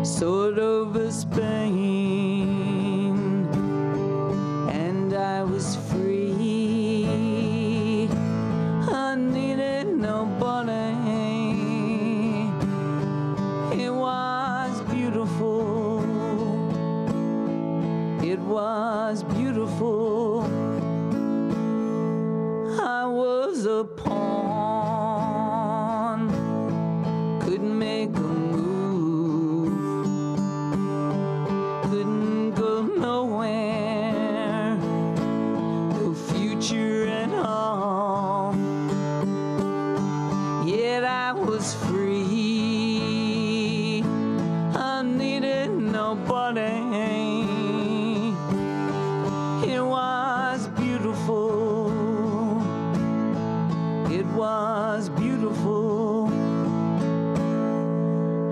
sort of a Spain, and I was free. I needed nobody. It was beautiful. It was beautiful. I was a pawn, couldn't make a move, couldn't go nowhere, no future at all. Yet I was free. I needed nobody. It was beautiful. It was beautiful.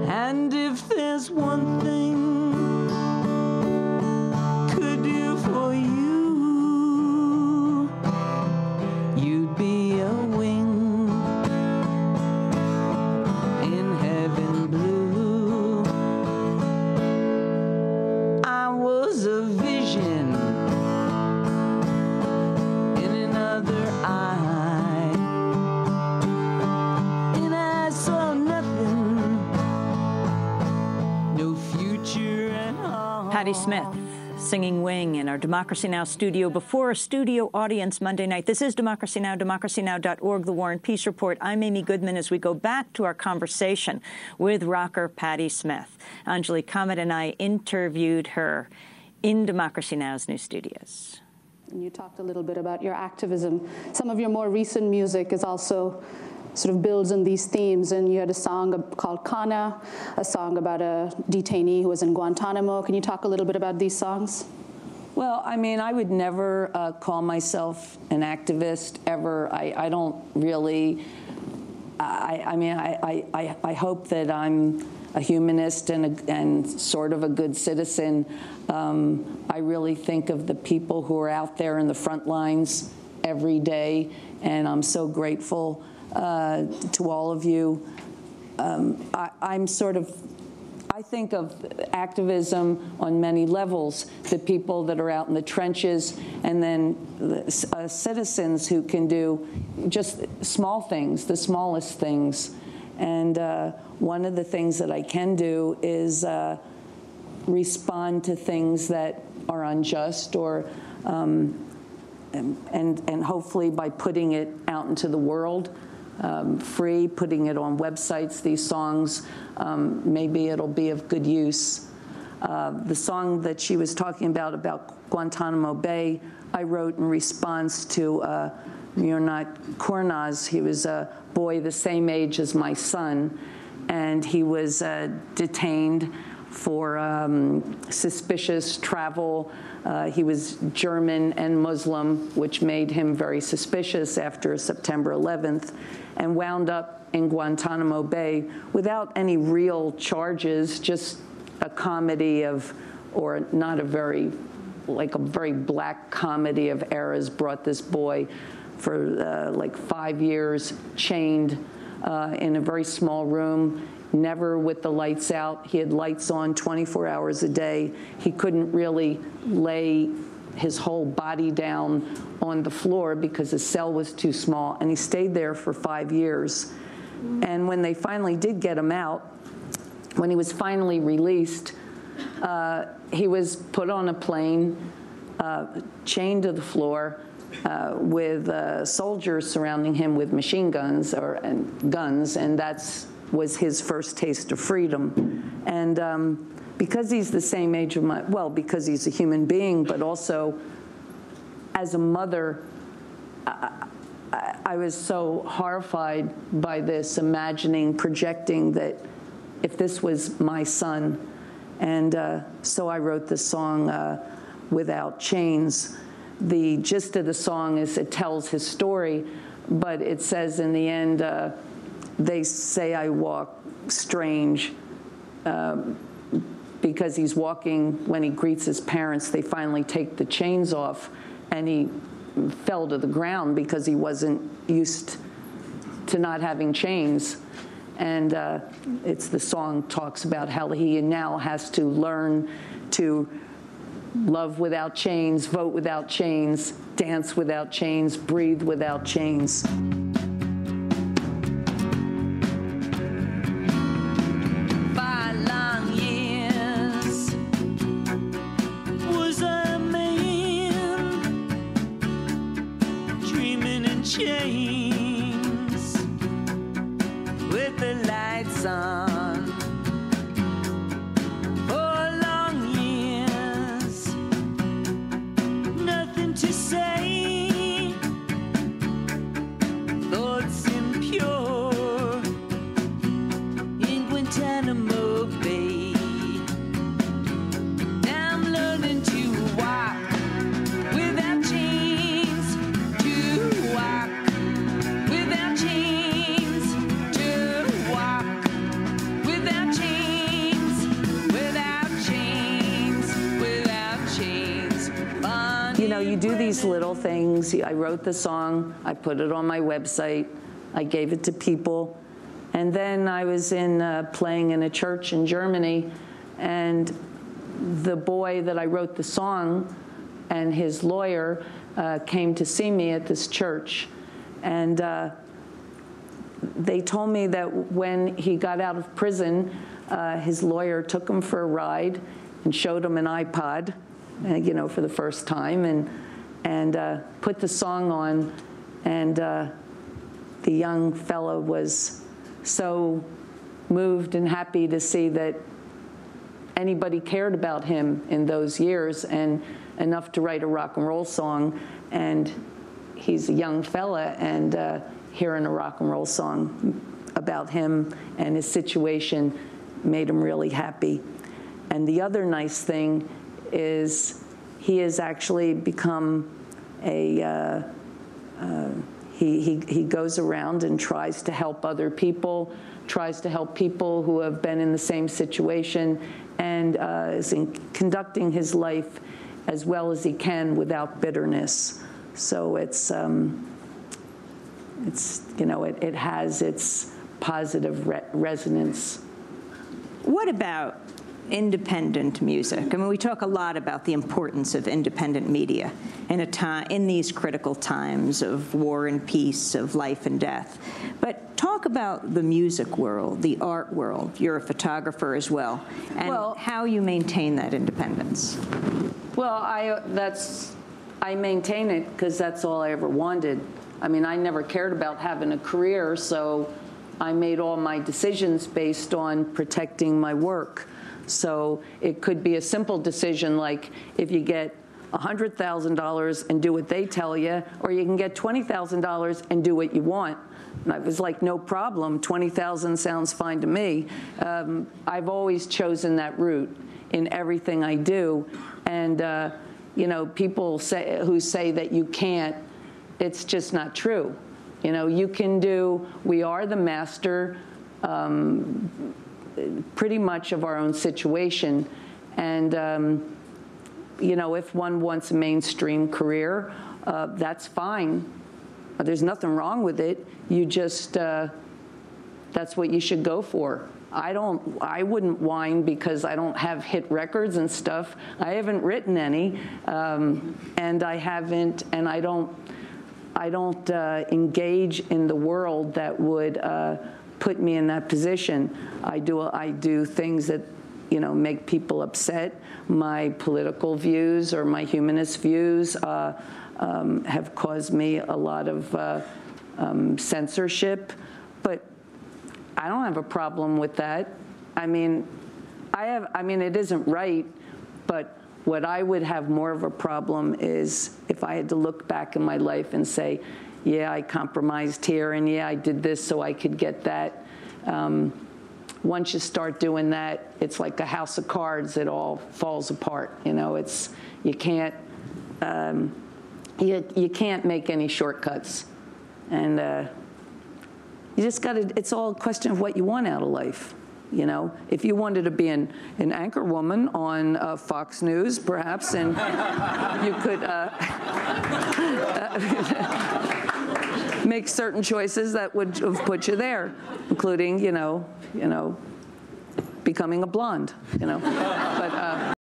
And if there's one thing could do for you, you'd be a wing in heaven blue. I was a vision in another eye, and I saw nothing, no future at all. Patti Smith singing Wing in our Democracy Now! Studio before a studio audience Monday night. This is Democracy Now!, democracynow.org, The War and Peace Report. I'm Amy Goodman as we go back to our conversation with rocker Patti Smith. Anjali Kamat and I interviewed her in Democracy Now!'s new studios. And you talked a little bit about your activism. Some of your more recent music is also sort of builds on these themes, and you had a song called Kana, a song about a detainee who was in Guantanamo. Can you talk a little bit about these songs? Well, I mean, I would never call myself an activist, ever. I don't really, I hope that I'm a humanist and sort of a good citizen. I really think of the people who are out there in the front lines every day, and I'm so grateful to all of you. I think of activism on many levels, the people that are out in the trenches, and then the, citizens who can do just small things, the smallest things. And one of the things that I can do is respond to things that are unjust, or and hopefully by putting it out into the world, free, putting it on websites, these songs, maybe it'll be of good use. The song that she was talking about Guantanamo Bay, I wrote in response to Murnat Kornaz. He was a boy the same age as my son, and he was detained for suspicious travel. He was German and Muslim, which made him very suspicious after September 11th, and wound up in Guantanamo Bay without any real charges, just a comedy of, or not a very, like a very black comedy of errors, brought this boy for like 5 years, chained in a very small room, never with the lights out. He had lights on 24 hours a day. He couldn't really lay his whole body down on the floor because his cell was too small, and he stayed there for 5 years. And when they finally did get him out, when he was finally released, he was put on a plane, chained to the floor, with soldiers surrounding him with machine guns and that was his first taste of freedom. And because he's the same age of well, because he's a human being, but also as a mother, I was so horrified by this, imagining, projecting that if this was my son. And so I wrote this song, Without Chains. The gist of the song is it tells his story, but it says in the end, they say I walk strange, because he's walking, when he greets his parents, they finally take the chains off, and he fell to the ground because he wasn't used to not having chains. And the song talks about how he now has to learn to love without chains, vote without chains, dance without chains, breathe without chains. 5 long years was a man dreaming in chains with the lights on. 4 long years, nothing to say, thoughts impure in Guantanamo Bay. Now I'm learning to walk without chains, to walk without chains, to walk without chains, without chains, without chains. You know, you do these little things. I wrote the song, I put it on my website, I gave it to people, and then I was playing in a church in Germany, and the boy that I wrote the song and his lawyer came to see me at this church, and they told me that when he got out of prison, his lawyer took him for a ride and showed him an iPod, you know, for the first time, and put the song on, and the young fellow was so moved and happy to see that anybody cared about him in those years, and enough to write a rock and roll song. And he's a young fella, and hearing a rock and roll song about him and his situation made him really happy. And the other nice thing is he has actually become a he goes around and tries to help other people, tries to help people who have been in the same situation, and is conducting his life as well as he can without bitterness. So it's you know, it has its positive resonance. What about independent music? I mean, we talk a lot about the importance of independent media in these critical times of war and peace, of life and death. But talk about the music world, the art world. You're a photographer as well, and how you maintain that independence. Well, I maintain it because that's all I ever wanted. I mean, I never cared about having a career, so I made all my decisions based on protecting my work. So it could be a simple decision, like if you get $100,000 and do what they tell you, or you can get $20,000 and do what you want. And I was like, no problem, 20,000 sounds fine to me. I've always chosen that route in everything I do. And you know, people who say that you can't, it's just not true. You know, you can do, we are the master pretty much of our own situation. And, you know, if one wants a mainstream career, that's fine. There's nothing wrong with it. You just, that's what you should go for. I wouldn't whine because I don't have hit records and stuff. I haven't written any, and I haven't, and I don't engage in the world that would put me in that position. I do things that, you know, make people upset. My political views or my humanist views have caused me a lot of censorship, but I don't have a problem with that. I mean, it isn't right, but what I would have more of a problem is if I had to look back in my life and say, yeah, I compromised here, and yeah, I did this so I could get that. Once you start doing that, it's like a house of cards. It all falls apart. You know, you can't make any shortcuts, and you just got to. It's all a question of what you want out of life. You know, if you wanted to be an anchor woman on Fox News, perhaps, and you could, make certain choices that would have put you there, including, becoming a blonde, But,